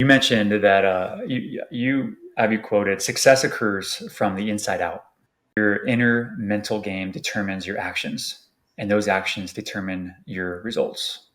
mentioned that you have you quoted, success occurs from the inside out. Your inner mental game determines your actions, and those actions determine your results.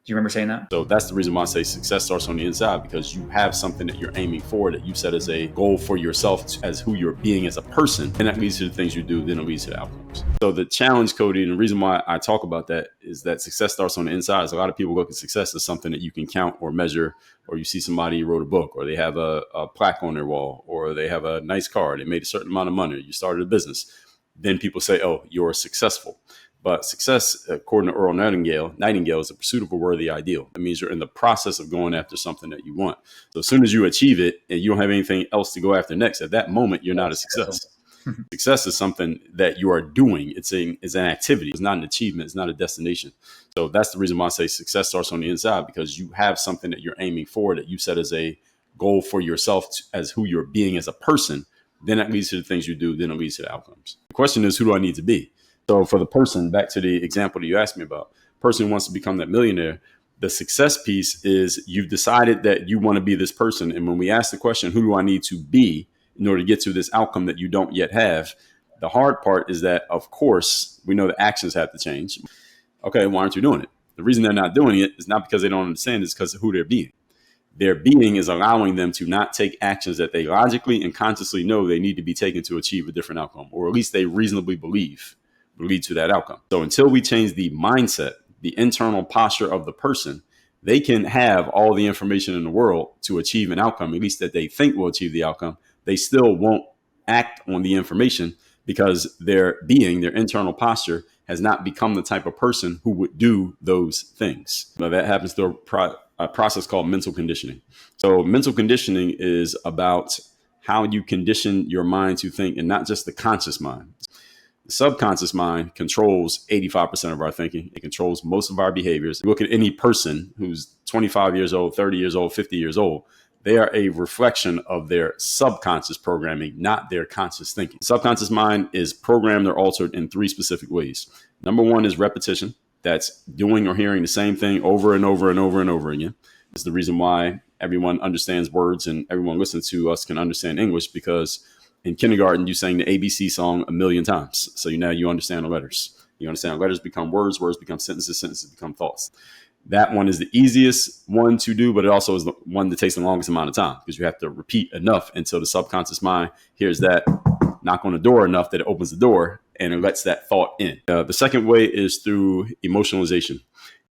Do you remember saying that? So that's the reason why I say success starts on the inside, because you have something that you're aiming for, that you set as a goal for yourself as who you're being as a person. And that leads to the things you do, then it leads to the outcomes. So the challenge, Cody, and the reason why I talk about that is that success starts on the inside. Is a lot of people look at success as something that you can count or measure, or you see somebody wrote a book, or they have a plaque on their wall, or they have a nice car, they made a certain amount of money, or you started a business. Then people say, oh, you're successful. But success, according to Earl Nightingale, is a pursuit of a worthy ideal. That means you're in the process of going after something that you want. So as soon as you achieve it and you don't have anything else to go after next, at that moment, you're not a success. Success is something that you are doing. It's an activity. It's not an achievement. It's not a destination. So that's the reason why I say success starts on the inside, because you have something that you're aiming for, that you set as a goal for yourself as who you're being as a person. Then that leads to the things you do. Then it leads to the outcomes. The question is, who do I need to be? So for the person, back to the example that you asked me about, person who wants to become that millionaire, the success piece is you've decided that you want to be this person. And when we ask the question, who do I need to be in order to get to this outcome that you don't yet have? The hard part is that, of course, we know the actions have to change. Okay, why aren't you doing it? The reason they're not doing it is not because they don't understand, it's because of who they're being. Their being is allowing them to not take actions that they logically and consciously know they need to be taken to achieve a different outcome, or at least they reasonably believe lead to that outcome. So until we change the mindset, the internal posture of the person, they can have all the information in the world to achieve an outcome, at least that they think will achieve the outcome. They still won't act on the information because their being, their internal posture, has not become the type of person who would do those things. Now, that happens through a process called mental conditioning. So mental conditioning is about how you condition your mind to think, and not just the conscious mind. The subconscious mind controls 85% of our thinking. It controls most of our behaviors. Look at any person who's 25 years old, 30 years old, 50 years old. They are a reflection of their subconscious programming, not their conscious thinking. The subconscious mind is programmed or altered in three specific ways. Number one is repetition. That's doing or hearing the same thing over and over and over and over again. It's the reason why everyone understands words and everyone listening to us can understand English, because in kindergarten, you sang the ABC song a million times. So now you understand the letters. You understand letters become words, words become sentences, sentences become thoughts. That one is the easiest one to do, but it also is the one that takes the longest amount of time, because you have to repeat enough until the subconscious mind hears that knock on the door enough that it opens the door and it lets that thought in. The second way is through emotionalization.